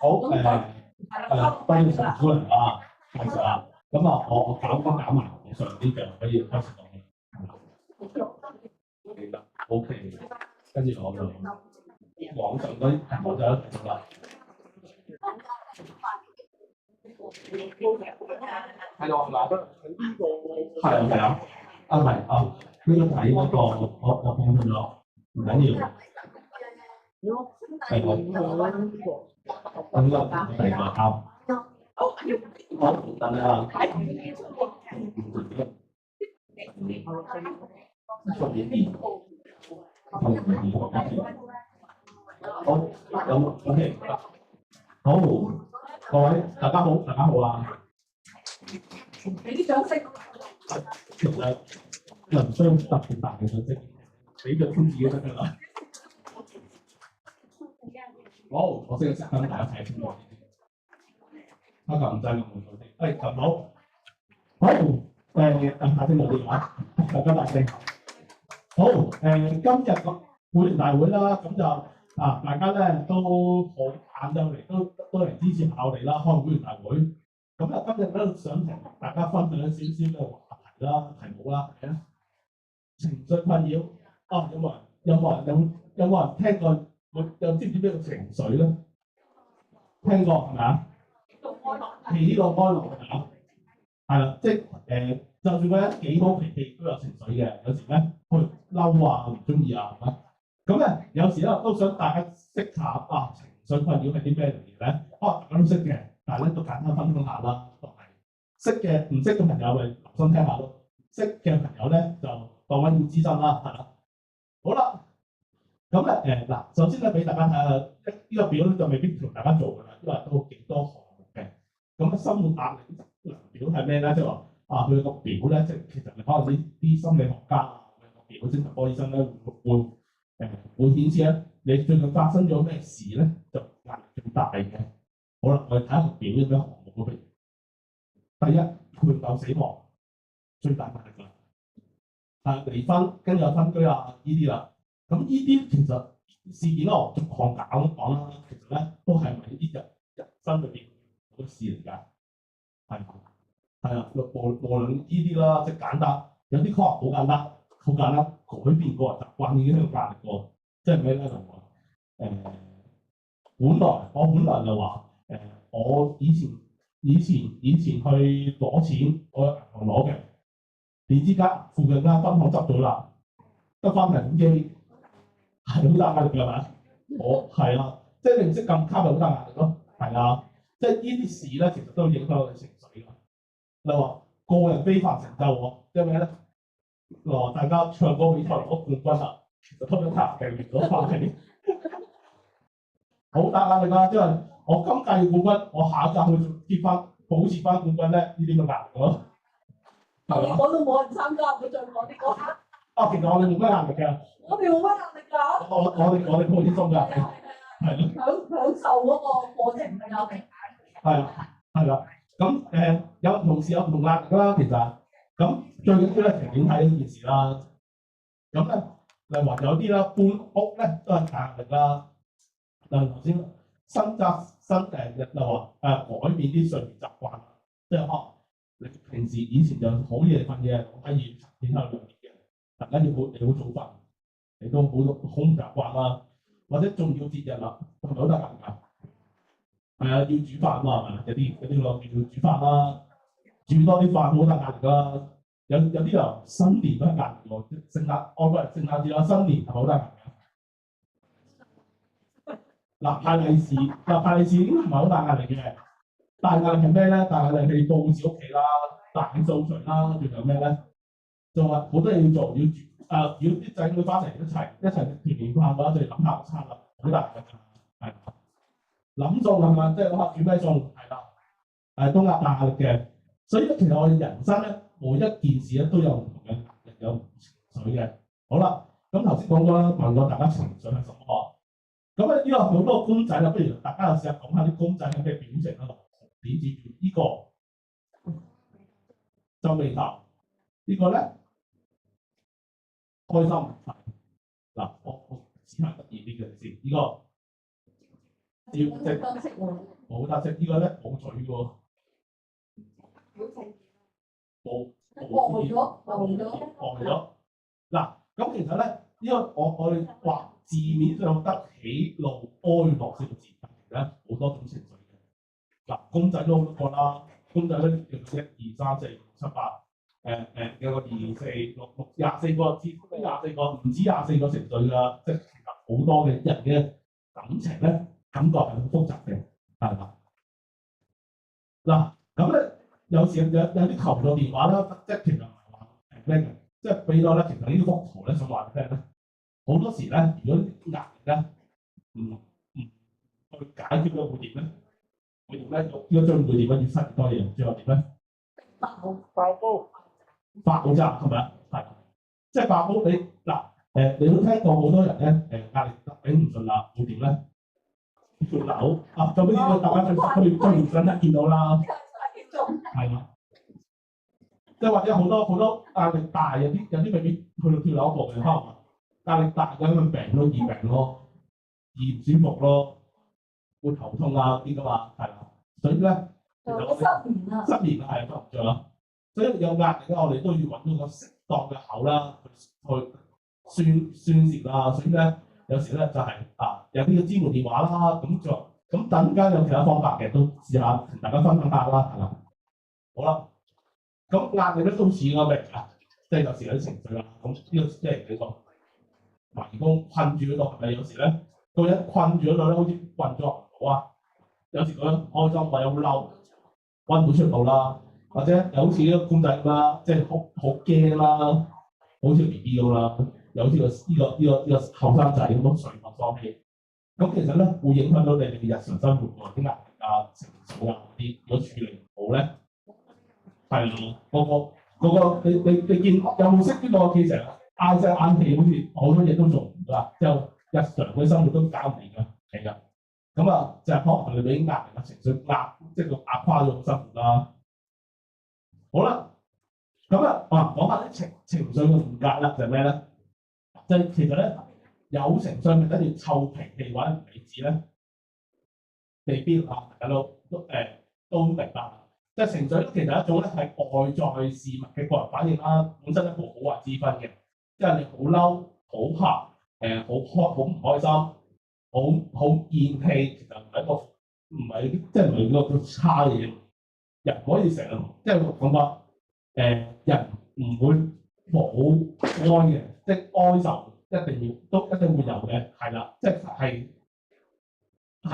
好歡迎陳夫人啊，介紹啊，咁啊，我減埋網上啲就可以開始講啦。係啦，OK，跟住我就網上嗰啲我就一齊啦。係咯，係嘛？係啊，啊唔係啊，呢個睇嗰個我放咗，唔緊要。係我咁個第二個啱。好，等啊。好，咁 OK，好，各位大家好，大家好啊！俾啲掌聲。其實又唔需要特別大嘅掌聲，俾掌聲自己得㗎啦。好，我先熄燈，大家睇清楚。開個唔制嘅門先。撳好。好，大聲啲啊！大家大聲。好，今日個會員大會啦，咁就大家咧都好晏就嚟，都嚟支持下我哋啦，開會員大會。咁啊，今日咧想同大家分享少少嘅話題啦、題目啦，係啊，情緒困擾。有冇人聽過？又知唔知咩叫情緒咧？聽過係咪啊？喜怒哀樂係嘛？係啦，即係就算嗰人幾好脾氣都有情緒嘅，有時咧會嬲啊、唔中意啊，係嘛？咁咧有時咧都想大家識下情緒困擾係啲咩嚟嘅咧？大家都識嘅，但係咧都簡單分享下啦，都係識嘅，唔識嘅朋友咪留心聽下咯。識嘅朋友咧就當溫故知新啦，係啦。好啦，咁咧首先咧俾大家睇下呢個表咧就未必同大家做㗎啦，因為都幾多項目嘅。咁生活壓力量表係咩咧？即係話佢個表咧，即係其實可能啲心理學家個表，精神科醫生咧會顯示咧，你最近發生咗咩事咧，就壓力最大嘅。好啦，我哋睇下個表有咩項目嗰邊。第一，配偶死亡，最大壓力啦。離婚，跟住有分居啊呢啲啦。咁呢啲其實事件咯，逐項講啦，其實咧都係咪呢啲人生裏邊嘅事嚟㗎？係啊，無論呢啲啦，即係簡單，有啲可能好簡單，改變個習慣已經有壓力喎。即係咩咧？就話本來就話我以前去攞錢，我喺銀行攞嘅，點知間附近間分行執咗啦，得翻零機，係好大壓力㗎嘛？係啊，即係你唔識撳卡就好大壓力咯。係啊，即係呢啲事咧，其實都影響我哋情緒㗎。你話個人非凡成就喎，即係咩咧？大家唱歌比賽攞冠軍啦，其實通咗卡嘅完咗翻嚟，好大壓力㗎。因為我今屆嘅冠軍，我下一屆去保持翻冠軍咧，呢啲咁壓力咯。結果都冇人參加，唔好再講啲歌。其實我哋冇乜壓力㗎。我哋冇乜壓力㗎。我哋好輕鬆㗎。係咯。享受嗰個過程嘅壓力。係啦。咁有同事有唔同壓力啦，其實咁最緊要咧，其實點睇呢件事啦？咁咧，例如話有啲啦，搬屋咧都係壓力啦。例如頭先例如話改變啲睡眠習慣，即係你平時以前就好夜瞓嘅，可以變下2點嘅，大家你好早瞓，你都好唔習慣啦。或者仲要節日啦，係咪好大壓力㗎？係啊，要煮飯啊嘛，係咪？有啲要煮飯啦，煮多啲飯好大壓力啦。有啲人新年都係壓力喎，外國人聖誕節啦，新年係咪好大壓力㗎？派利是應該唔係好大壓力嘅，大壓力係咩咧？大壓力係佈置屋企啦、大掃除啦，仲有咩咧？仲話好多嘢要做，要啲仔女翻嚟一齊團年飯嘅話，就要諗下餐啦，好大壓力㗎，係。諗餸係嘛，即係諗下煮咩餸，係啦，都大壓力嘅。所以其實我哋人生咧，每一件事咧都有唔同嘅壓力，有唔同情緒嘅。好啦，咁頭先講過啦，問過大家情緒係什麼？咁呢個好多公仔啦，不如大家又試下講下啲公仔嘅咩表情啦。點指住呢個皺眉頭，呢個咧開心。嗱，我試下得意啲嘅先，呢個照直冇得色，呢個咧冇嘴喎，呆咗。嗱，咁其實咧，呢個我哋畫字面上得喜怒哀樂四個字，其實咧好多種情緒嘅。嗱，公仔都好多個啦，公仔咧有1、2、3、4、5、7、8，有個2、4、6、24個，至少24個，唔止24個情緒㗎，即係其實好多嘅人嘅感情咧，感覺係好複雜嘅，係嘛？嗱，咁咧有時有啲求助電話啦，即係其實唔係話咩嘅，即係俾咗咧，其實呢幅圖咧想話俾你聽咧，好多時咧，如果啲壓力咧唔去解決咗會點咧？會點咧？呢個將會點咧？要失業多嘢，最後點咧？爆炸係咪啊？係，即係爆煲你嗱你都聽過好多人咧壓力頂唔順啦，會點咧？跳樓啊！咁呢個大家最唔想得見到啦，係啦，即係或者好多壓力大，有啲未必去到跳樓步嘅，可能壓力大咁樣病都易病咯，易唔舒服咯，會頭痛啊啲噶嘛，係啦，所以咧其實失眠係瞓唔着啦，所以有壓力咧，我哋都要揾到個適當嘅口啦，去宣泄啦，所以咧。有時咧就係有啲嘅支援電話啦，咁等間有其他方法嘅，都試下同大家分享下啦，係啦。好啦，咁壓力咧都似個咩啊？即係有時有啲情緒啦，咁呢個即係幾個迷宮困住嗰度，係咪有時咧個人困住嗰度咧，好似運作唔到啊？有時個人開心或者好嬲，揾唔到出路啦，或者又好似呢個公仔咁啦，即係好驚啦，好似 BB 咁啦。有呢個後生仔咁隨物放棄，咁其實咧會影響到你哋嘅日常生活喎，啲壓力啊、情緒啊嗰啲，如果處理唔好咧，係個你見有冇識呢個 case 啊？嗌聲嗌氣，好似好多嘢都做唔到啦，之後日常嘅生活都搞唔掂㗎，係㗎。咁就係可能你俾壓力嘅情緒即係個壓垮咗個生活啦。好啦，咁講下啲情緒嘅唔夾啦，就係咩咧？即係其實咧，有情緒咪等於臭脾氣或者唔理智咧，未必大家都明白。即係情緒其實一種咧係外在事物嘅個人反應啦，本身一個好壞之分嘅。即係你好嬲、好怕、好唔開心、好厭棄，其實唔係即係唔係個差嘅嘢。人可以成日即係講話人唔會冇哀嘅。即係哀愁一定會有嘅，係啦，即係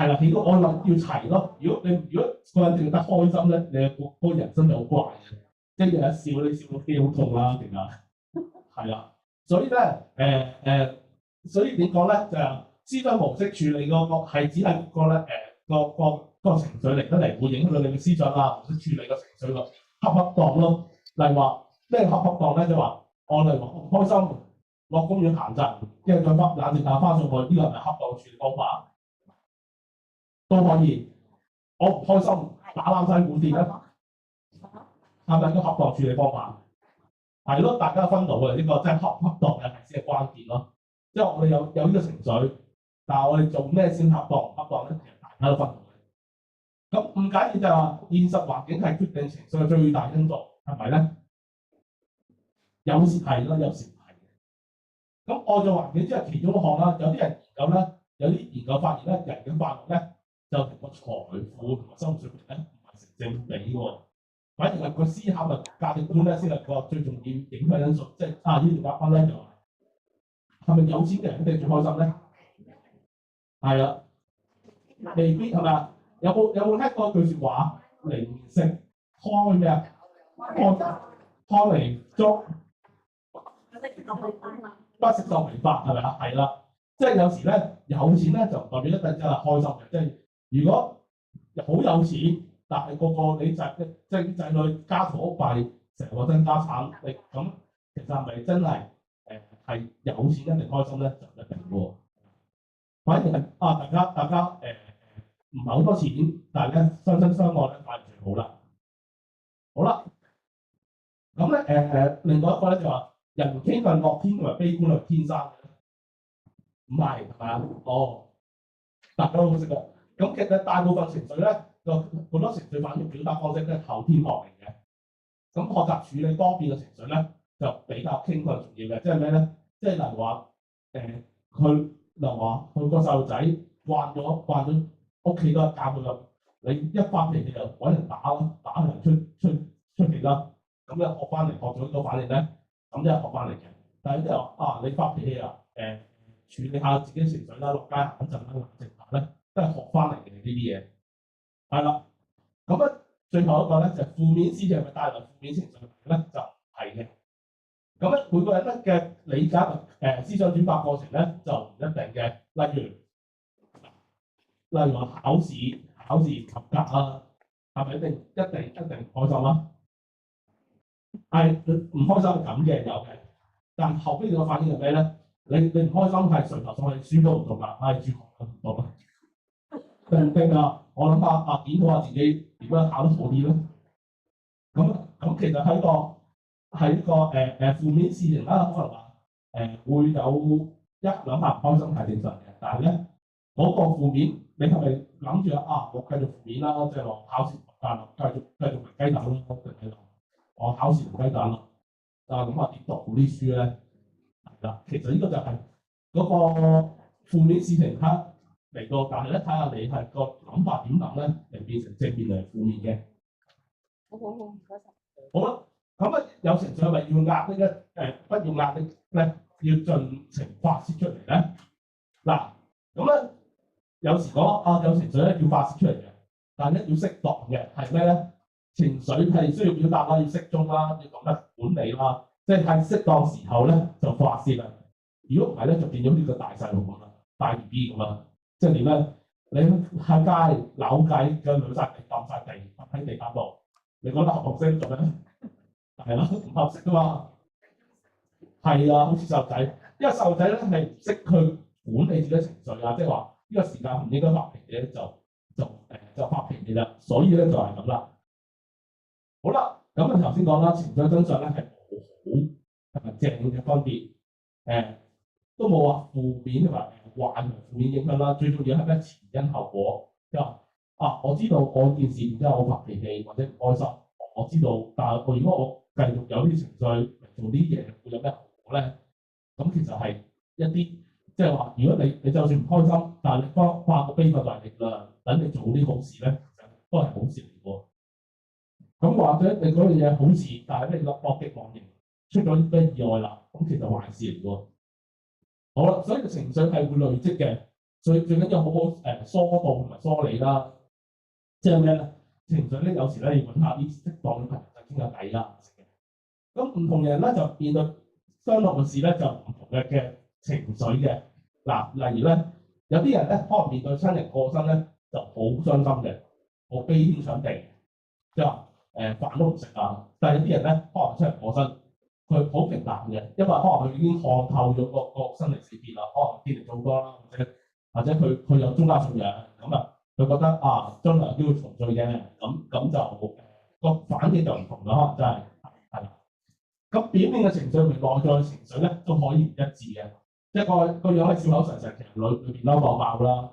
啦，如果哀樂要齊咯。如果個人淨係得開心咧，你個人生就好怪嘅，即係日日笑你笑到肌好痛啦，其實係啦。所以咧所以點講咧就係思想模式處理嗰個係只係個咧個情緒嚟得嚟，會影響到你嘅思想啊，模式處理個情緒個恰唔恰當咯。例如話咩恰唔恰當咧，就話我例如話唔開心。落公園行陣，跟住再冷靜下翻上去，呢個係咪恰當處理方法？都可以。我唔開心，打爛晒碗碟咧，係咪一個恰當處理方法？係咯，大家分到嘅呢個真係恰唔恰當嘅係先係關鍵咯。因為我哋有呢個情緒，但係我哋做咩先恰當唔恰當咧？其實大家都分到嘅。咁唔緊要就係話現實環境係決定情緒嘅最大因素，係咪咧？有時係啦，有時。咁外在環境即係其中一項啦，有啲人研究咧，有啲研究發現咧，人嘅快樂咧就同個財富同埋生活水平咧唔係成正比喎，反而係個思考嘅價值觀咧先係個最重要影響因素。即係呢條答案咧就係咪有錢嘅人一定最開心咧？係啦，未必係咪啊？有冇聽過一句説話？零食開咩啊？開嚟捉。不食就明白係咪啊？係啦，即係有時咧有錢咧就唔代表一定真係開心嘅。即係如果好有錢，但係個你即係啲仔女家徒屋弊，成個身家產，你咁其實係咪真係係有錢一定開心咧？就唔一定喎。反而係大家唔係好多錢，但係咧相親相愛咧反而最好啦。好啦，咁咧另外一個咧就話。人傾向樂天同埋悲觀係天生嘅，唔係係咪啊？大家都好識㗎。咁其實大部分情緒咧，好多情緒反應表達方式都係後天學嚟嘅。咁學習處理多變嘅情緒咧，就比較傾向重要嘅。即係咩咧？即係例如話佢個細路仔慣咗屋企都係教佢咁，你一發脾氣就揾人打人出嚟啦。咁你學翻嚟學咗呢個反應咧，咁即係學翻嚟嘅。但係即係話你發脾氣啊，處理下自己情緒啦，落街行一陣啦，冷靜下咧，都係學翻嚟嘅呢啲嘢。係啦，咁咧最後一個咧就係負面思想係咪帶來負面情緒咧？就係嘅。咁咧每個人咧嘅理解思想轉化過程咧就唔一定嘅。例如話考試及格啊，係咪一定開心啊？係唔開心係咁嘅有嘅，但係後邊個反應係咩咧？你唔開心係垂頭喪氣，書都唔讀啦，係轉行都唔讀啦。定啊！我諗下檢討下自己點樣考得好啲咧。咁其實喺個負面事情啦，可能話會有兩下唔開心係正常嘅，但係咧嗰個負面你係咪諗住我繼續負面啦，即係話考試唔得啦，繼續食雞蛋啦，定係我考試唔雞蛋啦？咁點讀好啲書咧？係啦，其實呢個就係嗰個負面事情嚟到，但係咧睇下你係個諗法點諗咧，嚟變成正面定係負面嘅。好，唔該晒。好啦，咁有情緒係咪要壓力咧？不要壓力咧，要盡情發泄出嚟咧。嗱，咁咧有時講有情緒咧要發泄出嚟嘅，但係咧要適當嘅係咩咧？情緒係需要表達啦，要適中啦，要懂得管理啦，即係喺適當時候咧就發泄啦。如果唔係咧，就變咗呢個大細路咁啦，大 BB 咁啦。即係點咧？你喺街扭計嘅兩曬地揼曬地喺地下度，你覺得合唔合適做咩？係啦，唔合適噶嘛。係啊，好似細路仔，因為細路仔咧係唔識去管理自己情緒啊，即係話呢個時間唔應該發脾氣咧，就發脾氣啦。所以咧就係咁啦。好啦，咁啊頭先講啦，情緒真相咧係冇好同埋正嘅分別，都冇話負面同埋壞同負面影響啦。最重要係咩？前因後果，即係話我知道我件事然之後我發脾氣或者唔開心，我知道，但係如果我繼續有啲情緒做啲嘢，會有咩後果咧？咁其實係一啲即係話，如果你就算唔開心，但係你化個悲憤為力量，等你做啲好事咧，其實都係好事嚟喎。咁或者你嗰樣嘢好事，但係你惡極忘形，出咗咩意外啦，咁其實壞事嚟喎。好啦，所以個情緒係會累積嘅，最緊要好好疏導同埋梳理啦。即係咩咧？情緒咧有時咧要揾下啲適當嘅朋友傾下偈啦。咁唔同人咧就面對相同嘅事咧就唔同嘅情緒嘅。嗱，例如咧有啲人咧可能面對親人過身咧就好傷心嘅，好悲天搶地，即係話飯都唔食啊。但係有啲人咧可能親人過身，佢好平淡嘅，因為可能佢已經看透咗個生離死別啦，可能經歷咗好多啦，或者佢有宗教信仰咁啊，佢覺得將來都會重聚嘅，咁就個反應就唔同啦，真係啦。咁表面嘅情緒同內在嘅情緒咧都可以唔一致嘅，即係個樣係笑口常常，其實裏邊嬲爆啦，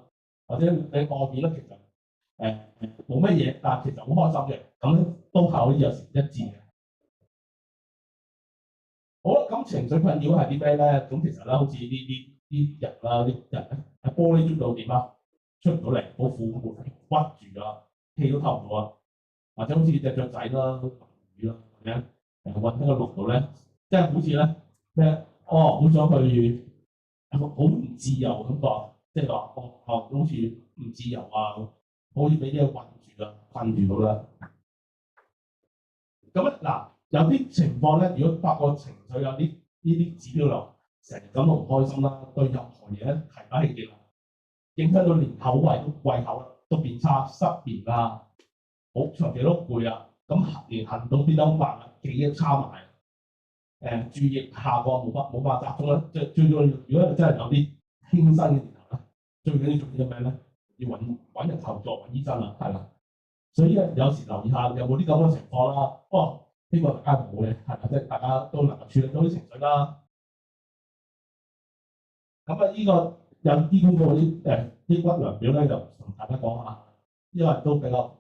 或者你外面咧其實冇乜嘢，但係其實好開心嘅，咁都係可以有時一致嘅。好啦，咁情緒困擾係啲咩咧？咁其實咧，好似啲人啦，啲人咧喺玻璃樽度點啊，出唔到嚟，好苦悶，屈住啊，氣都透唔到啊，或者好似隻雀仔啦、魚啦，或者韞喺個籠度咧，即係好似咧咩好想去好唔自由咁講，即係話好似唔自由啊，好似俾啲嘢韞住啊，困住到啦。咁咧嗱。有啲情況咧，如果發覺情緒有呢啲指標流，成日感到唔開心啦，對任何嘢咧提不起勁啦，影響到連胃口都變差，失眠啊，好長期都攰啊，咁連行動變得好慢啊，記憶差埋，注意力下降，冇法集中啦。即係最重要，如果真係有啲輕生嘅念頭咧，最緊要做啲咩咧？要揾人求助，揾醫生啦，係啦。所以咧，有時留意下有冇啲咁嘅情況啦。呢個大家唔好嘅，係咪？即係大家都能夠處理到啲情緒啦。咁呢個有醫管局啲抑鬱量表咧就同大家講下，因為都比較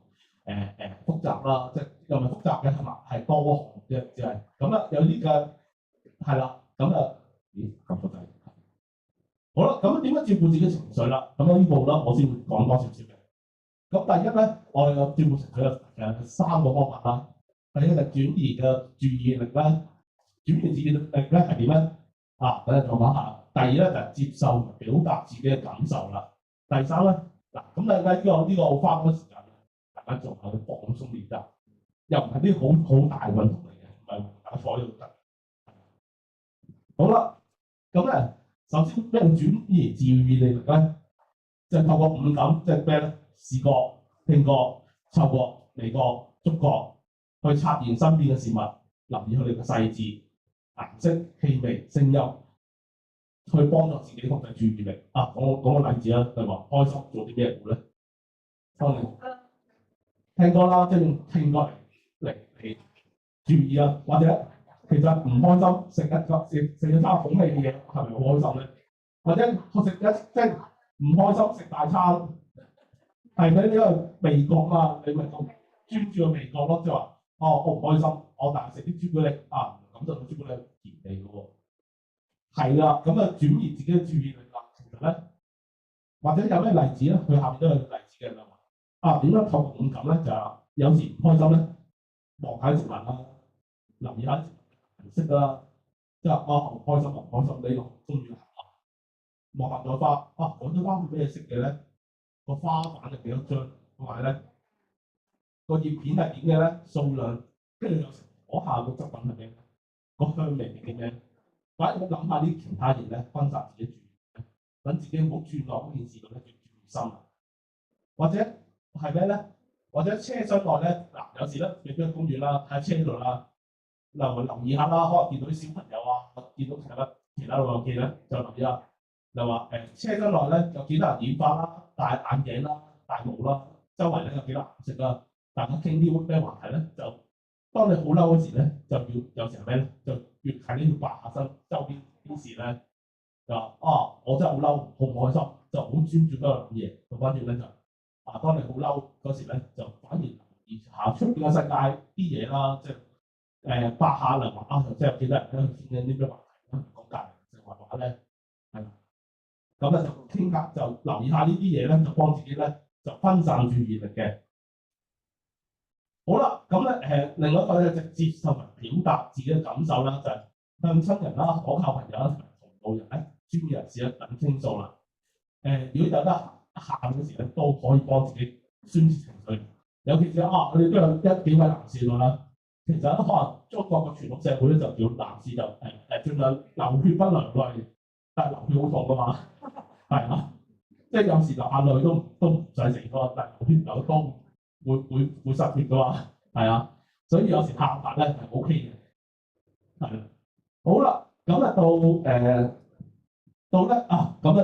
複雜啦，即係又唔係複雜嘅係嘛，係多項嘅只係咁啦，有啲嘅係啦，咁啊咦咁複雜。好啦，咁點樣照顧自己情緒啦？咁呢步啦，我先會講多少少嘅。咁第一咧，我哋嘅照顧情緒有3個方法啦。第一就轉移嘅注意力啦，轉移注意力咧係點咧？等陣再講下。第二咧就係接受同表達自己嘅感受啦。第三咧咁你呢個我花多時間，大家做下啲放鬆練習，又唔係啲好大運動嚟嘅，唔係打坐呢度得。好啦，咁咧。首先，俾人轉移注意力咧，就係透過五感，即係咩咧？視覺、聽覺、嗅覺、味覺、觸覺，去察驗身邊嘅事物，留意佢哋嘅細節、顏色、氣味、聲音，去幫助自己控制注意力。講個例子啦，例如話開心做啲咩好咧？聽歌啦，即係用聽歌嚟注意啊，或者。其實唔開心，食一餐好味嘅嘢，係咪好開心咧？或者即係唔開心食大餐，係咪呢個味覺啊？你咪咁專注個味覺咯，即係話我唔開心，我但係食啲朱古力咁就個朱古力甜味嘅喎。係啦，咁啊轉移自己嘅注意力啦。其實咧，或者有咩例子咧？佢下面都有例子嘅啦。點樣透過五感咧？就有時唔開心咧，望下食物啦，留意下。識啦，即係唔開心唔開心，你中意行望下朵花，嗰朵花會俾你識嘅咧，個花瓣係幾多張，同埋咧個葉片係點嘅咧，數量，跟住有時嗰下個質品係咩，個香味係點嘅，反而諗下啲其他嘢咧，分散自己注意力，等自己唔好轉落嗰件事度咧，轉心啊，或者係咩咧？或者車廂內咧，有時咧，你去公園啦，喺車度啦。留意下啦，可能見到啲小朋友見到其他老友記咧，就留意下。又話車廂內咧有幾多人染髮啦、戴眼鏡啦、戴帽啦，周圍咧有幾多顏色啦。大家傾啲咩話題咧？就當你好嬲嗰時咧，就要有時係咩咧？就要睇呢要畫下身周邊啲事咧，就話我真係好嬲，好唔開心，就好專注喺度諗嘢。咁跟住咧就當你好嬲嗰時咧，就反而留意下出邊嘅世界啲嘢啦，即係。八下嚟話即係有幾多人喺度傾緊啲咩話題啦？講隔離就話咧，係啦，咁咧就傾下，就留意下呢啲嘢咧，就幫自己咧就分散注意力嘅。好啦，咁咧另外一個咧就接受同表達自己嘅感受啦，就係向親人啦、可靠朋友啦、同路人咧、專業人士咧等傾訴啦。如果有得喊嗰時咧，都可以幫自己宣泄情緒。尤其是我哋都有幾位男士啦。其實可能中國嘅傳統社會咧就叫男士就盡量流血不流淚，但係流血好痛噶嘛，係即係有時流下淚都唔使死噶，但係流血流得多會失血噶嘛，係所以有時喊法咧係 OK 嘅，係好啦，咁咧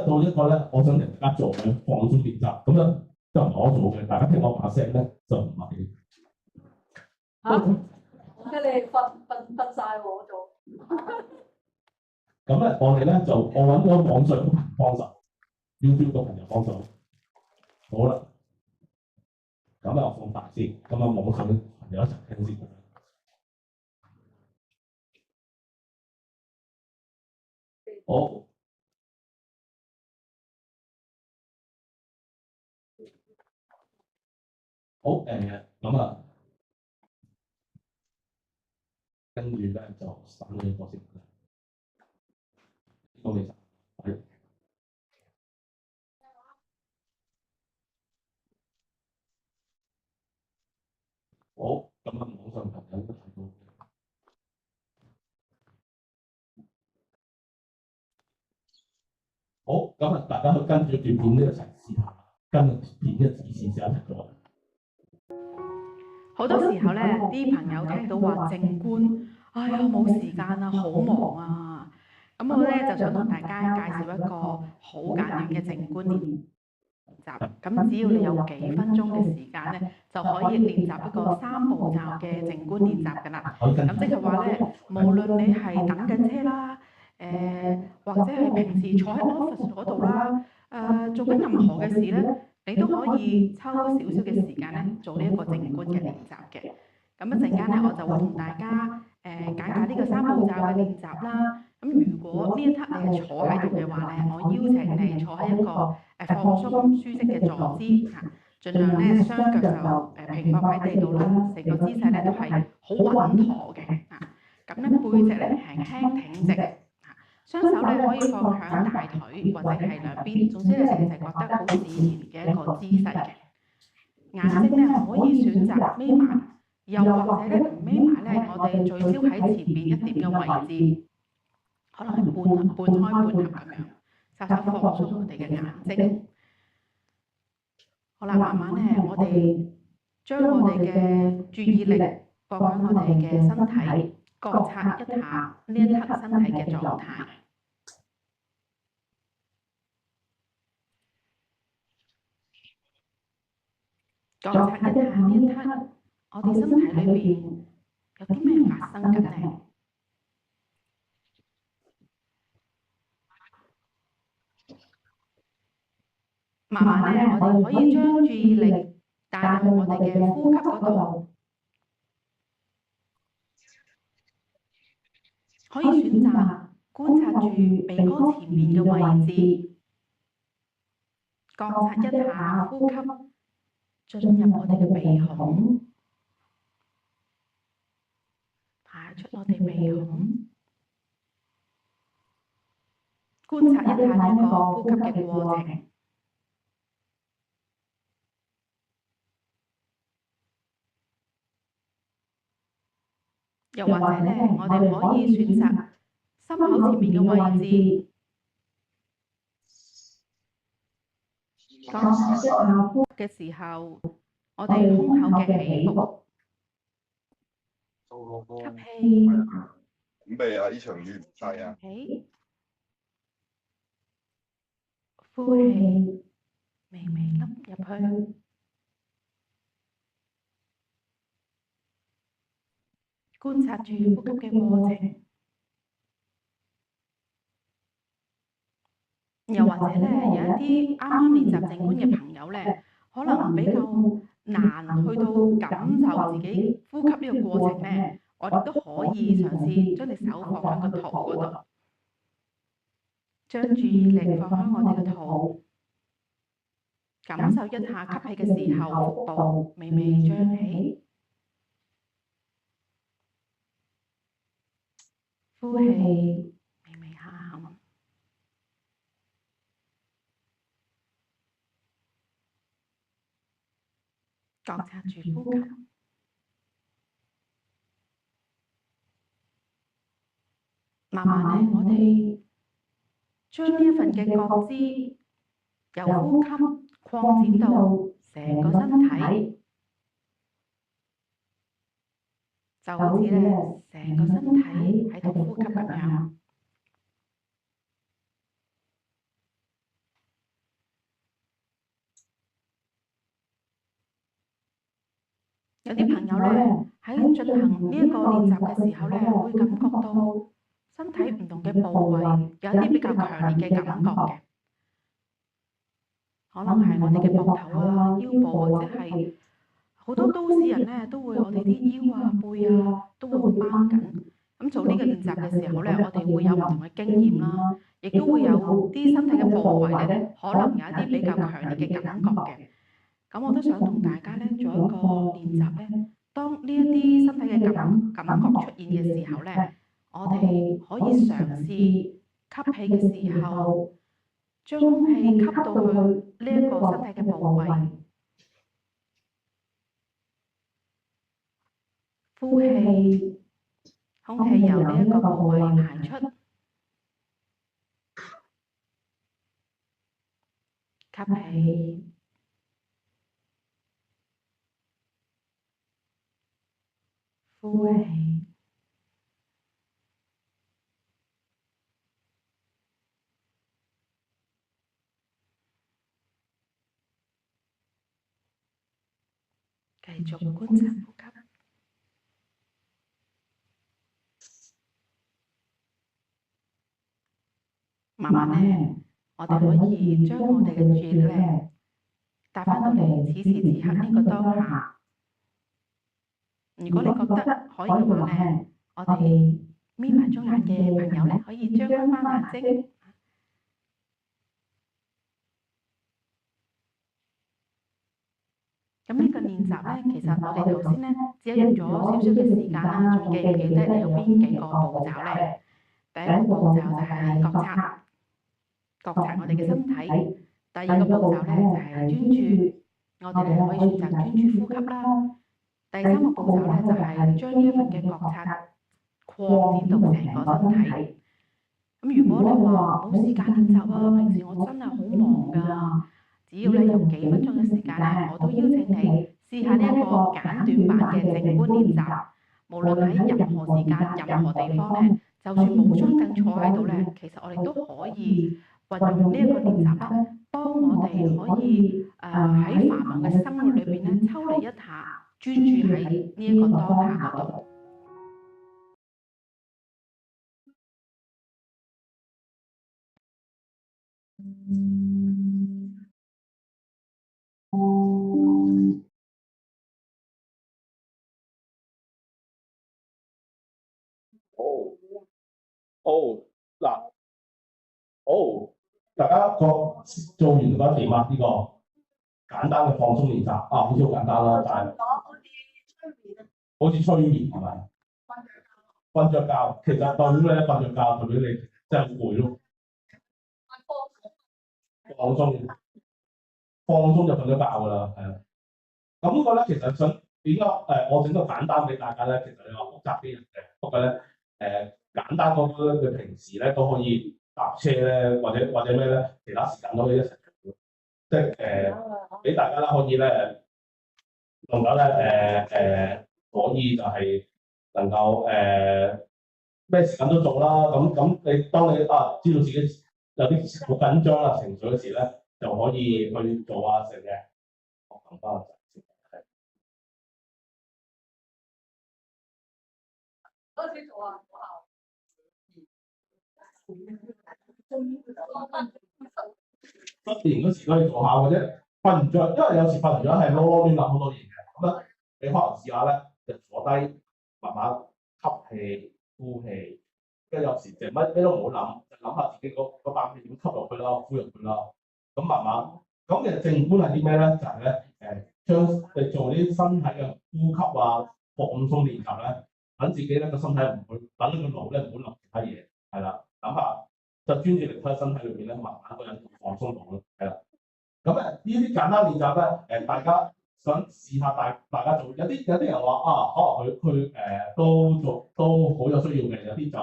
到一個咧，我想同大家做嘅放鬆練習，咁咧就唔係我做嘅，大家聽我把聲咧就唔係。即係你瞓晒我做。咁咧，我哋咧就我揾咗網上嘅幫手 ，YouTube 嘅朋友幫手。好啦，咁我放大先，咁網上嘅朋友一齊聽先。好，跟住咧就省咗一個先。呢個未省，係。好，網上朋友都睇到。好，大家去跟住段片呢一齊試下，跟住片嘅指示試一齊做。好多時候咧，啲朋友聽到話靜觀，哎呀冇時間啊，好忙啊，咁我咧就想同大家介紹一個好簡短嘅靜觀練習。咁只要你有幾分鐘嘅時間咧，就可以練習一個3步驟嘅靜觀練習㗎啦。咁即係話咧，無論你係等緊車啦，或者係平時坐喺 office 嗰度啦，做緊任何嘅事咧，你都可以抽少少嘅時間咧，做呢一個靜觀嘅練習嘅。咁一陣間咧，我就會同大家解呢個三步驟嘅練習啦。咁如果呢一刻你係坐喺度嘅話咧，我邀請你坐喺一個放鬆舒適嘅坐姿嚇，盡量咧雙腳就平放喺地度啦，成個姿勢咧都係好穩妥嘅嚇。咁咧背脊咧輕輕挺直嚇，雙手咧可以放響大腿或者係兩邊，總之咧你就係覺得好自然嘅一個姿勢嘅。眼睛咧可以選擇眯埋，又或者咧唔眯埋咧，我哋聚焦喺前面一點嘅位置，可能係半開半合咁樣，稍稍放鬆我哋嘅眼睛。好啦，慢慢咧，我哋將我哋嘅注意力放喺我哋嘅身體，覺察一下呢一刻身體嘅狀態。覺察一下呢一刻，我哋身體裏邊有啲咩發生緊呢？慢慢咧，我哋可以將注意力帶到我哋嘅呼吸嗰度，可以選擇觀察住鼻哥前面嘅位置，覺察一下呼吸進入我哋嘅鼻孔，排出我哋鼻孔，觀察一下呢個呼吸嘅過程。又或者咧，我哋可以選擇心口前面嘅位置，覺察一下呼吸嘅時候，我哋胸口嘅起伏。吸氣，準備啊！呢場雨唔細啊！起，呼氣，微微粒入去。觀察住呼吸嘅過程，又或者咧有一啲啱啱練習靜觀嘅朋友咧，可能比較難去到感受自己呼吸呢個過程咧，我哋都可以嘗試將隻手放喺個肚嗰度，將注意力放喺我哋嘅肚，感受一下吸氣嘅時候腹部微微脹起。呼氣，微微下行，覺察住呼吸。慢慢咧，我哋將呢一份嘅覺知由呼吸擴展到成個身體，就好似咧成個身體喺度呼吸咁樣。有啲朋友咧喺進行呢一個練習嘅時候咧，會感覺到身體唔同嘅部位有一啲比較強烈嘅感覺嘅，可能係我哋嘅膊頭啊、腰部或者係好多都市人咧都會我哋啲腰啊、背啊都會繃緊。咁做呢個練習嘅時候咧，我哋會有唔同嘅經驗啦，亦都會有啲身體嘅部位咧，可能有一啲比較強烈嘅感覺嘅。咁我都想同大家咧做一個練習咧，當呢一啲身體嘅感覺出現嘅時候咧，我哋可以嘗試吸氣嘅時候，將空氣吸到去呢一個身體嘅部位，呼氣，空氣由呢一個部位排出，吸氣。呼氣，繼續觀察呼吸。慢慢咧，我哋可以將我哋嘅注意力咧帶翻到嚟此時此刻呢個當下。如果你覺得可以嘅話咧，我哋眯埋雙眼嘅朋友咧，可以張開翻眼睛。咁呢個練習咧，其實我哋頭先咧只係用咗少少嘅時間啦，仲記唔記得有邊幾個步驟咧？第一個步驟就係覺察我哋嘅身體；第二個步驟咧就係專注，我哋咧可以選擇專注呼吸啦。第三個步驟咧就係將呢一份嘅覺察擴展到成個身體。咁如果你話冇時間練習啊，平時我真係好忙㗎。只要你用幾分鐘嘅時間咧，我都邀請你試下呢一個簡短版嘅靜觀練習。無論喺任何時間、任何地方咧，就算冇張凳坐喺度咧，其實我哋都可以運用呢一個練習咧，幫我哋可以喺繁忙嘅生活裏邊咧，抽離一下，專注喺呢一個當下嗰度。嗱，大家做完覺得點啊？呢個簡單嘅放鬆練習啊，好似好簡單啦，但係好似催眠係咪？瞓着覺，其實代表你瞓着覺，代表你真係攰咯。放鬆就瞓咗覺㗎啦，係啊。咁呢個咧，其實想點解我整個簡單俾大家咧？其實你話複雜啲嘅，不過咧簡單嗰個咧，佢平時咧都可以搭車咧，或者咩咧，其他時間都可以一齊做，即係俾大家啦，可以咧能夠咧可以就係能夠咩時間都做啦。咁你當你知道自己有啲好緊張啦情緒嗰時咧，就可以去做下成嘅。我撳翻個先。開始做啊！失眠嗰時可以做下，或者瞓唔着，因為有時瞓唔着係囉囉攣諗好多嘢嘅。咁咧，你可能試下咧，就坐低慢慢吸氣、呼氣，跟住有時就乜都唔好諗，就諗下自己嗰啖氣點吸入去啦、呼入去啦。咁慢慢，咁其實靜觀係啲咩咧？就係咧將你做啲身體嘅呼吸啊、放鬆練習咧，等自己咧個身體唔會，等你個腦咧唔好諗其他嘢，係啦，諗下。就專注力喺身體裏邊咧，慢慢個人放鬆到咯，係啦。咁呢啲簡單練習咧，大家想試下大家做，有啲人話啊，可能佢都好有需要嘅，有啲就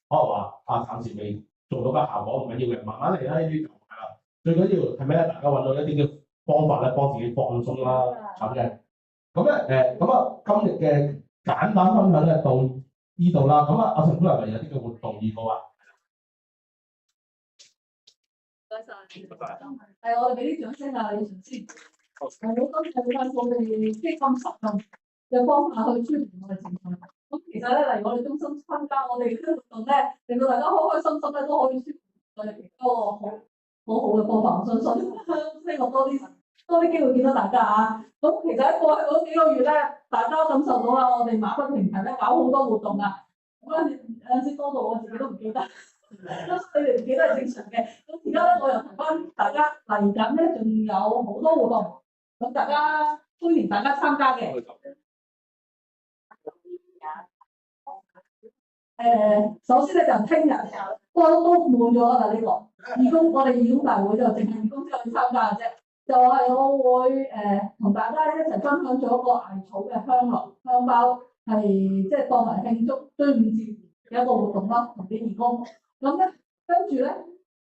可能話啊，暫時未做到嘅效果唔緊要嘅，慢慢嚟啦，呢啲就係啦。最緊要係咩咧？大家揾到一啲嘅方法咧，幫自己放鬆啦，咁嘅。咁今日嘅簡單分享咧到呢度啦。咁阿陳姑係咪有啲嘅活動預告啊？唔該晒，係我哋俾啲掌聲啊！李純先，好多謝我哋即係咁實用嘅方法去舒緩我哋情緒。咁其實咧，例如我哋中心參加我哋嘅活動咧，令到大家開開心心咧，都可以舒緩我哋一個好嘅方法。我相信希望多啲機會見到大家啊！咁其實喺過去嗰幾個月咧，大家感受到啦，我哋馬不停蹄咧搞好多活動啊！有陣時多到我自己都唔記得。你哋唔記得係正常嘅，咁而家咧我又同翻大家嚟緊咧，仲有好多活動，咁大家歡迎大家參加嘅。首先咧就聽日都滿咗啦呢個我哋義工大會就淨係義工先可以參加嘅啫，就係我會同大家一齊分享咗一個艾草嘅香包，係即係當為慶祝端午節嘅一個活動啦，同啲義工。咁咧，跟住咧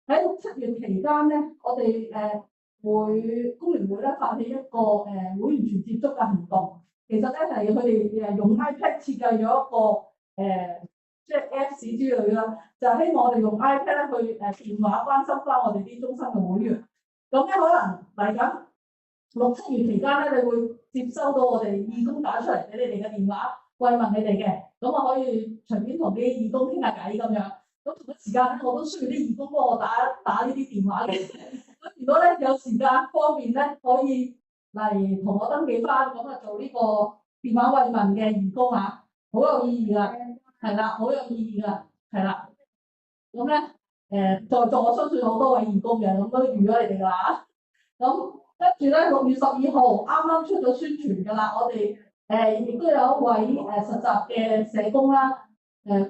喺7月期間咧，我哋會工聯會咧發起一個會員全接觸嘅行動。其實咧係佢哋用 iPad 設計咗一個即係 Apps 之類啦，就係希望我哋用 iPad 咧去電話關心翻我哋啲中心嘅會員。咁咧可能嚟緊6、7月期間咧，你會接收到我哋義工打出嚟俾你哋嘅電話慰問你哋嘅，咁啊可以隨便同啲義工傾下偈咁樣。咁咁同一時間咧，我都需要啲義工幫我打呢啲電話嘅。咁如果咧有時間方便咧，可以嚟同我登記翻，咁啊做呢個電話慰問嘅義工啊，好有意義噶，係啦，好有意義噶，係啦。咁咧在座我相信好多位義工嘅，咁都預咗你哋噶啦。咁跟住咧6月12號啱啱出咗宣傳噶啦，我哋亦都有一位實習嘅社工啦。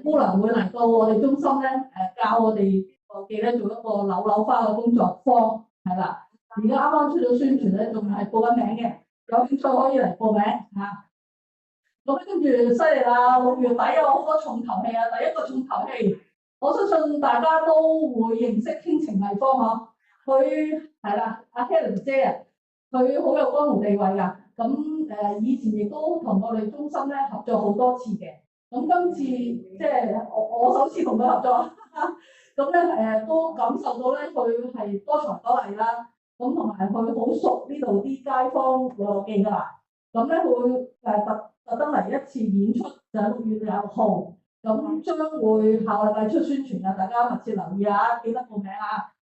姑娘會嚟到我哋中心咧，教我哋我記咧做一個扭花嘅工作坊，係啦。而家啱啱出咗宣傳咧，仲係報緊名嘅，有興趣可以嚟報名嚇。咁跟住犀利啦，6月底有好多重頭戲啊！第一個重頭戲，我相信大家都會認識傾情藝坊嗬，佢係啦，阿 Helen 姐啊，佢好有江湖地位㗎。咁以前亦都同我哋中心咧合作好多次嘅。咁今次即係我首次同佢合作，咁咧都感受到咧佢係多才多藝啦，咁同埋佢好熟呢度啲街坊老友記㗎啦，咁咧佢會特登嚟一次演出，就係6月20號，咁將會下個禮拜出宣傳啊，大家密切留意啊，記得報名啊。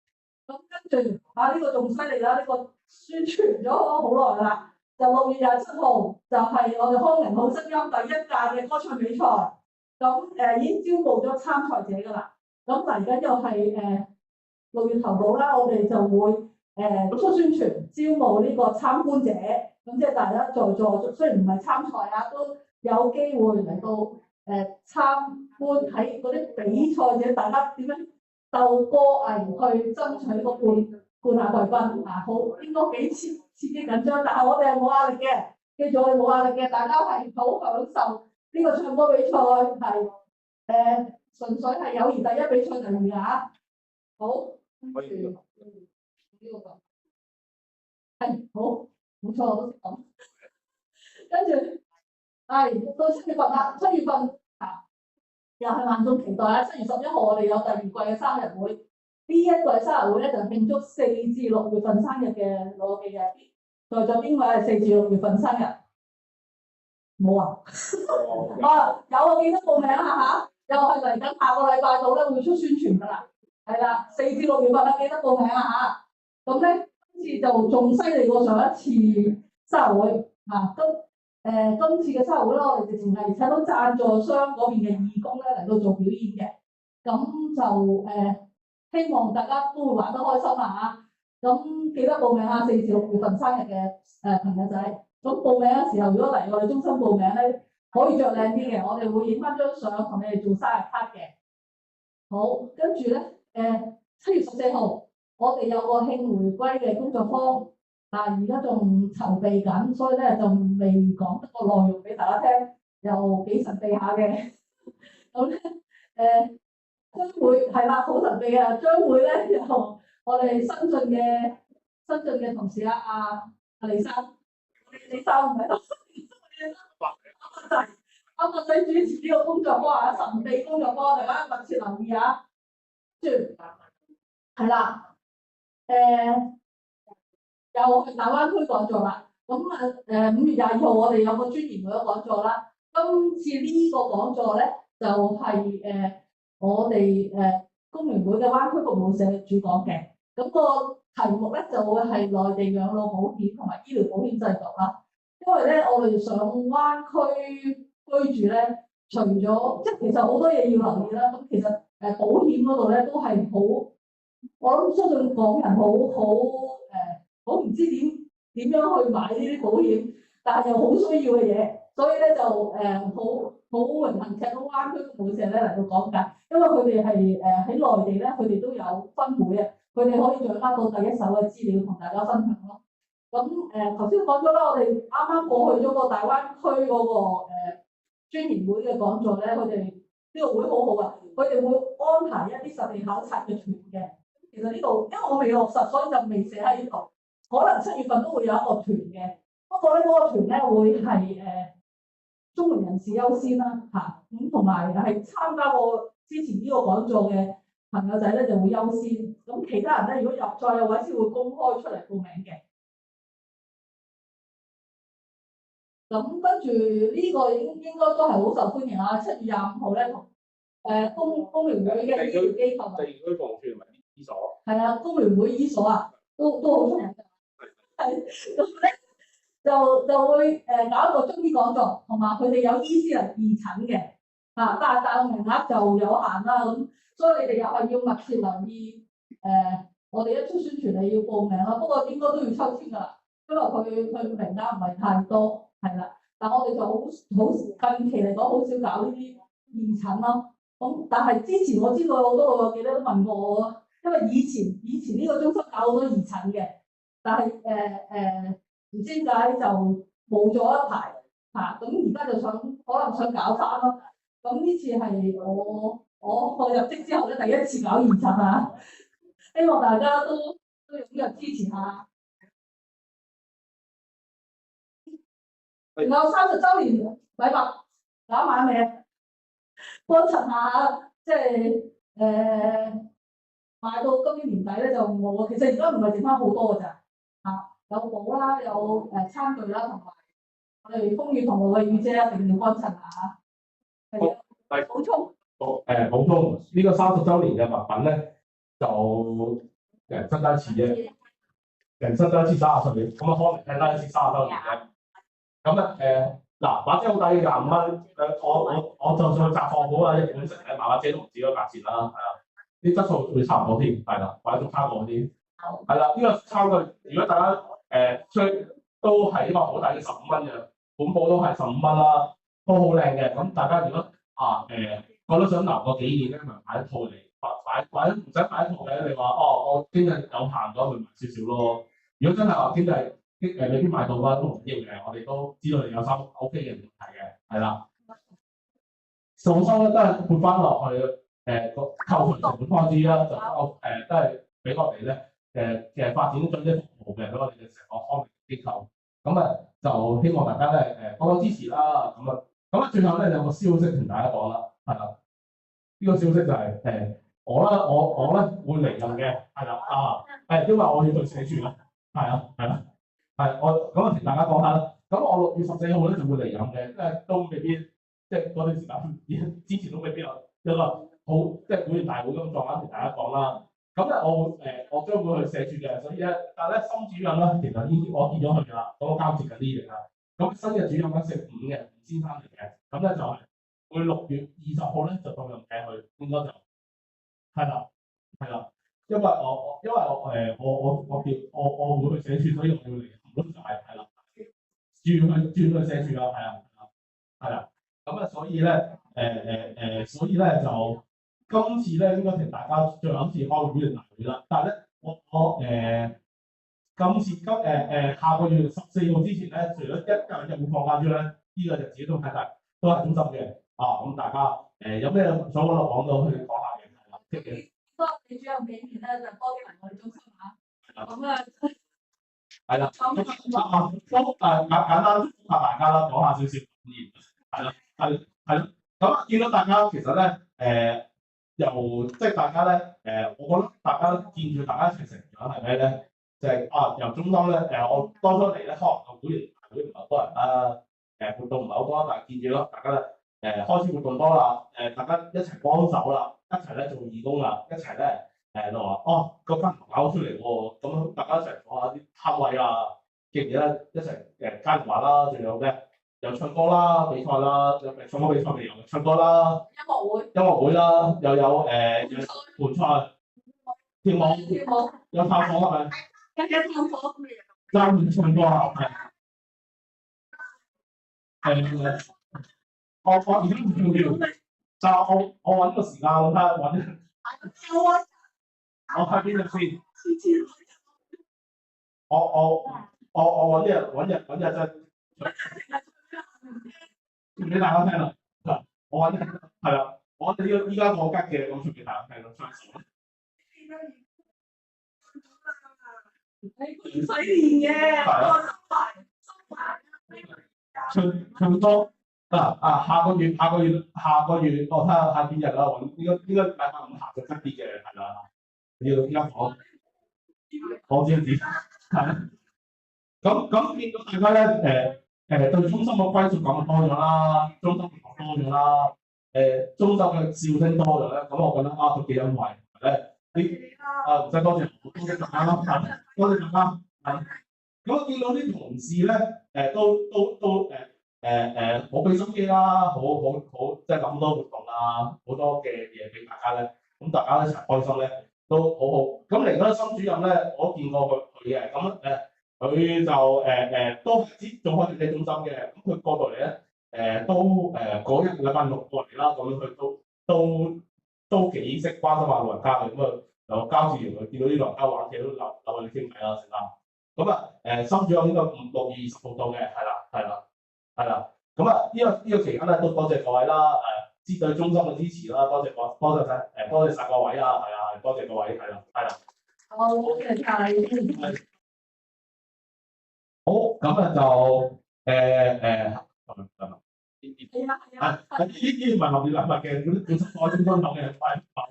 咁跟住呢個仲犀利啦，呢個宣傳咗好耐啦。就6月27號，就係我哋康寧好聲音第1屆嘅歌唱比賽，咁已經招募咗參賽者㗎啦。咁嚟緊又係6月頭到啦，我哋就會出宣傳招募呢個參觀者，咁即係大家在座雖然唔係參賽啊，都有機會嚟到參觀睇嗰啲比賽者，大家點樣鬥歌藝去爭取個冠亞季軍啊，好應該幾刺激緊張，但係我哋係冇壓力嘅，記住我哋冇壓力嘅，大家係好享受呢個唱歌比賽，係純粹係友誼第一，比賽第二嚇。好，跟住呢個係好，冇錯，我都識講。跟住係到7月份啦，7月份又係萬眾期待啦。7月11號我哋有第2季嘅生日會，呢一季生日會咧就慶祝4至6月份生日嘅老友記嘅。在座邊位係4至6月份生日？冇啊？有啊，記得報名啦嚇，又係嚟緊下個禮拜度咧會出宣傳㗎啦。係啦，4至6月份啦，記得報名啦嚇。咁咧今次就仲犀利過上一次生日會嚇，今次嘅生日會咧，我哋直情係請到贊助商嗰邊嘅義工咧嚟到做表演嘅，咁就希望大家都會玩得開心啦嚇。咁記得報名啊！4至6月份生日嘅朋友仔，咁報名嘅時候，如果嚟我哋中心報名咧，可以着靚啲嘅，我哋會影翻張相同你哋做生日卡嘅。好，跟住咧7月14號，我哋有個慶回歸嘅工作坊，而家仲籌備緊，所以咧就未講得個內容俾大家聽，又幾神秘下嘅。咁咧將會係啦，好神秘嘅，將會咧由我哋新進嘅同事啦，阿李生，李生唔喺度，啱啱仔主持呢個工作坊神秘工作坊，大家密切留意啊。跟住係啦，又去大灣區講座啦。咁5月22號我哋有個專研會嘅講座啦。今次呢個講座咧就係我哋工聯會嘅灣區服務社主講嘅。咁個題目咧就會係內地養老保險同埋醫療保險制度啦。因為咧我哋上灣區居住咧，除咗即係其實好多嘢要留意啦。咁其實保險嗰度咧都係好，我諗相信港人好唔知點樣去買呢啲保險，但係又好需要嘅嘢，所以咧就好榮幸請到灣區服務社咧嚟到講解，因為佢哋係喺內地咧，佢哋都有分會啊，佢哋可以掌握到第一手嘅資料同大家分享咯。咁頭先講咗啦，我哋啱啱過去咗個大灣區嗰個專研會嘅講座咧，佢哋呢個會好好啊，佢哋會安排一啲實地考察嘅團嘅。其實呢度因為我未落實，所以就未寫喺呢度。可能7月份都會有一個團嘅，不過咧嗰個團咧會係中年人士優先啦嚇，咁同埋係參加過之前呢個講座嘅朋友仔咧就會優先，咁其他人咧如果再有位先會公開出嚟報名嘅。咁跟住呢個應該都係好受歡迎啊！7月25號咧同工聯會嘅醫療機構，地區防處同埋醫所，係啊，工聯會醫所啊，都好出名㗎。係咁咧，就會搞一個中醫講座，同埋佢哋有醫師嚟義診嘅，但係個名額就有限啦，咁所以你哋又係要密切留意我哋一出宣傳你要報名啦，不過應該都要抽籤㗎啦，因為佢名額唔係太多，係啦，但我哋就好近期嚟講好少搞呢啲義診咯。咁但係之前我知道好多我記得都問過我，因為以前呢個中心搞好多義診嘅，但係唔知點解就冇咗一排嚇，咁而家就可能想搞翻咯。咁呢次係我入職之後咧第一次搞義診啊，希望大家都踴躍支持下。仲有30週年禮物搞埋未啊？幫襯下，即係賣到今年年底咧就冇啊。其實而家唔係剩翻好多㗎咋嚇，有簿啦，有餐具啦，同埋我哋風雨同路嘅雨姐一定要幫襯下嚇。係補充。補充呢個30週年嘅物品咧，就人生得一次啫，人生得一次30年，咁啊可能聽得一次30週年啫。咁嗱，把遮好抵，25蚊。我就算去雜貨鋪啊，一本食咧，買把遮都唔止嗰價錢啦，係啊，啲質素會差唔多添，係啦，或者仲差過啲。係啦，呢個餐具，如果大家都係一個好大嘅15蚊嘅，本簿都係15蚊啦，都好靚嘅。咁大家如果覺得想留個紀念咧，咪買一套嚟或者唔使買一套嘅，你話我經濟有限咗，咪買少少咯。如果真係話經濟未必買到啦，都唔緊要嘅，我哋都知道你有心 OK 嘅，冇問題嘅，係啦。數收咧都係撥翻落去個扣除成本開支啦，就都係俾我哋咧其實發展咗啲服務嘅俾我哋嘅成個康復機構。咁就希望大家咧多多支持啦。咁最後咧有個消息同大家講啦，係啦。呢個消息就係我咧會離任嘅，係啦因為我要去社署啦，係啦。係我咁同大家講下啦。咁我6月14號咧就會離任嘅，因為都未必即係嗰段時間之前都未必有一個好即係會員大會咁狀態同大家講啦。咁咧我將會去社署嘅，所以咧但係咧新主任咧其實已經我見咗佢㗎啦，咁我交接緊啲嘢啦。咁新嘅主任咧姓伍嘅伍先生嚟嘅，咁咧就係會6月20號咧就到任嘅佢，應該就係啦。因為我會去社署，所以我要離。咁就係啦，轉去社署啦，係啦，咁所以咧就今次咧應該同大家最後一次開會員大會啦。但係咧我下個月14號之前咧，除咗一日會放假之外咧，呢個日子都係中心嘅。咁大家有咩想揾我講到去講下嘅，係啦，即係多謝主任幾年咧，就多啲嚟我哋中心嚇。咁係啦，簡單祝福下大家啦，講下少少感言，係啦。咁見到大家其實咧，由即係大家咧，我覺得大家見住大家一齊成長係咩咧？就係由中心咧，我當初嚟咧，可能個會員大會唔係好多人啦，活動唔係好多，但係見住咯，大家咧開始活動多啦，大家一齊幫手啦，一齊咧做義工啦，一齊咧。就話個分搞出嚟喎，咁大家一齊坐下啲攤位啊，記唔記得一齊嘉年華啦，仲有咩？有唱歌啦、比賽啦，唱歌比賽未有唱歌啦，音樂會啦，又有盤菜、跳舞，有探訪係咪？爭唱歌啊，我而家唔重要，就我揾個時間睇下揾。我睇邊度先？我揾日真俾大家聽啦。我揾係啦，我哋依家我吉嘅咁，俾大家聽啦。唔使練嘅，唱歌下個月，我睇下下幾日啦。應該禮拜5下就吉啲嘅，係啦。要依家講知係咁見到大家咧對中心嘅歸屬感多咗啦，中心嘅多咗啦，中心嘅笑聲多咗咧，咁我覺得啊都幾欣慰咧。唔使多謝，多謝大家啦，多謝大家。咁我見到啲同事咧，都好俾心機啦，好即係咁多活動啊，好多嘅嘢俾大家咧，咁大家一齊開心咧，都好好。咁嚟緊新主任咧，我見過佢嘅，咁佢就都係做開管理中心嘅，咁佢過到嚟咧，都嗰一個禮拜六過嚟啦，咁佢都幾識關心下老人家嘅，咁啊又交接完佢見到啲老人家玩嘅都留我哋傾偈啦，成啦。咁啊新主任呢個6月20號到嘅，係啦。咁啊呢個期間咧都多謝各位啦，對中心嘅支持啦，多謝晒，多謝晒各位啊，係啊，多謝各位，係啦。好，多謝晒。好，咁啊就呢啲唔係特別禮物嘅，嗰啲中心有嘅，流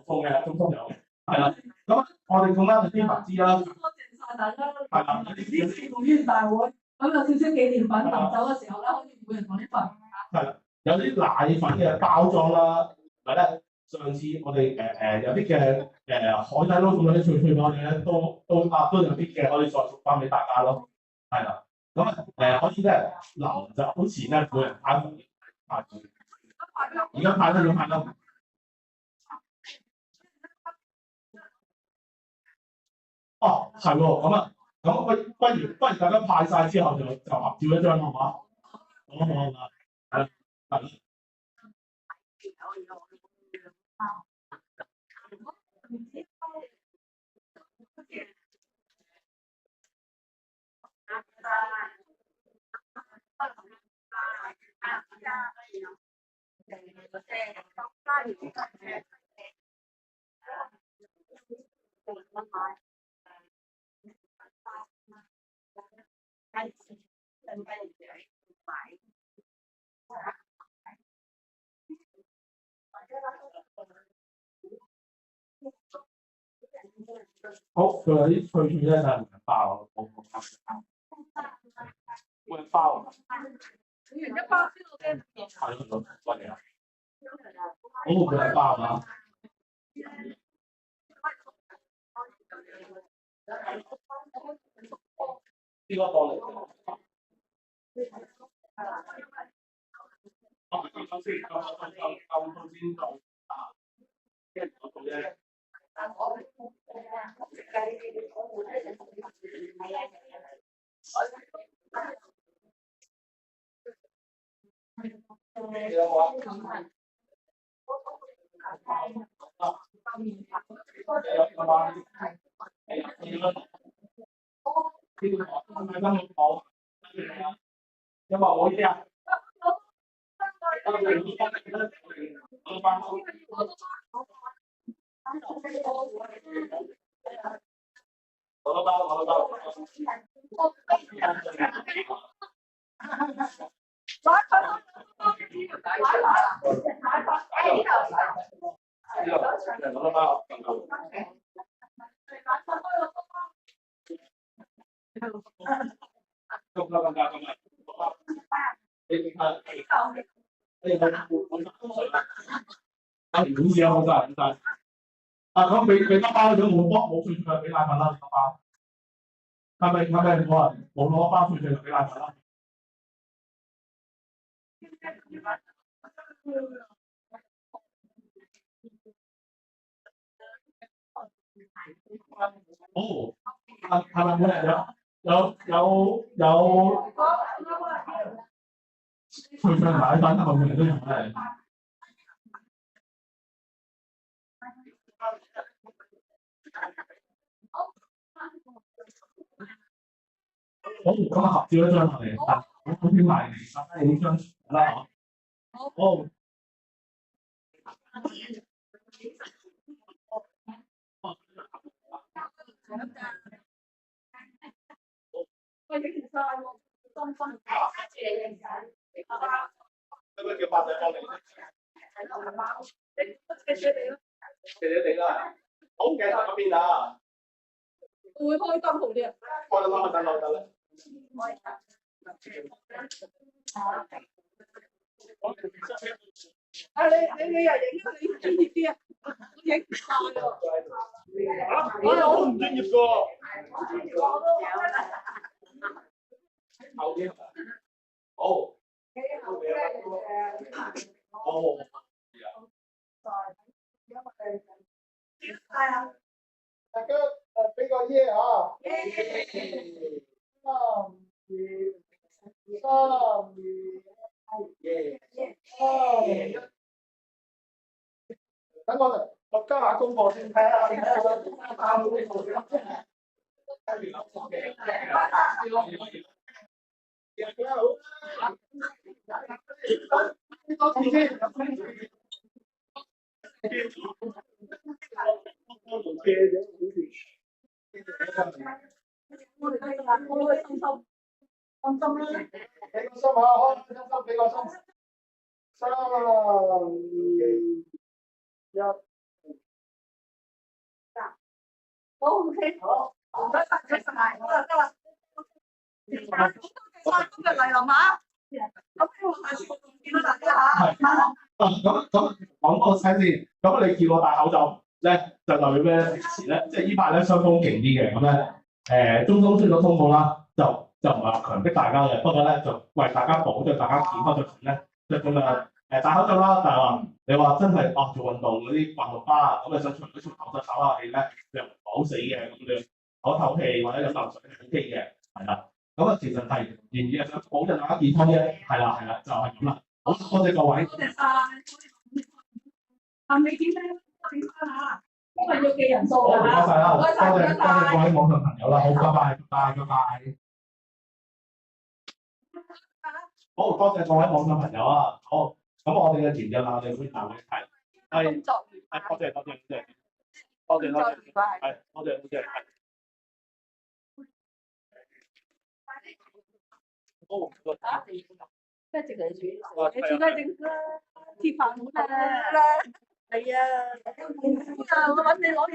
通嘅，中心有嘅，係啦。咁我哋講翻啲物資啦。多謝晒大家。係啦。呢次會員大會，咁有少少紀念品臨走嘅時候咧，可以每人攞一份。係啦，有啲奶粉嘅包裝啦，係咧。上次我哋有啲嘅海底撈送咗啲脆脆我哋咧，都有啲嘅可以再送翻俾大家咯，係啦。咁可以咧臨走前咧，每人派份。而家派得兩派啦。哦，係喎，咁不如大家派晒之後就合照一張好嘛？好，係。好，仲有啲脆脆咧，就係唔包，每人包。每人一包先好嘅。係咯，多謝啊。好，每人包啊。呢個幫你。先到啊，即係嗰度咧。有冇好啲啊？股市好大，咁俾多包咗冇脆脆俾奶粉啦，多包。係咪冇攞包脆脆俾奶粉啦？哦，係咪每人有脆脆奶粉係咪每人都有咧？好，咁啊合照一張落嚟，我編埋你呢張啦嚇。好。喂，影唔晒喎，真心。係咪叫八仔幫你？係咯，包。謝你咯。謝你啦。好嘅，嗰邊啊。會開燈好啲啊！開燈咪得啦。你又影啊？你專業啲啊？影唔晒喎。我唔專業㗎。我都後邊好。哦。大家俾個耶啊！等我哋落交下功課先，睇下多次先。我哋心心啦，俾個心啊，開心心俾個心。3、2、1。好 OK， 好，唔該晒，得啦。多謝晒今日嚟臨啊！咁希望下次見到大家嚇。咁講我睇先，咁你叫我戴口罩咧，就代表咩咧？平時咧，即係呢排咧傷風勁啲嘅，咁咧中東出咗通告啦，就唔係話強迫大家嘅，不過咧就為大家保障大家健康着想咧，就咁啊戴口罩啦。但係話你話真係做運動嗰啲運動花咁你想出口就唞下氣咧，你又唔好死嘅，咁你唞唞氣或者飲啖水係 OK 嘅，係啦。咁啊，其實係仍然係想保障大家健康啫，係啦，就係咁啦。好，多謝各位。多謝晒。下尾點咧？點翻下？因為要記人數好，唔該晒啦，唔該晒，多謝各位網上朋友啦，好，拜拜。好，多謝各位網上朋友啊，好，咁我哋嘅前日啊，我哋會大會係工作愉快。多謝，係多謝。咩直嚟煮？你煮咩整啦？鐵飯碗啊！係啊，我揾你攞嘢。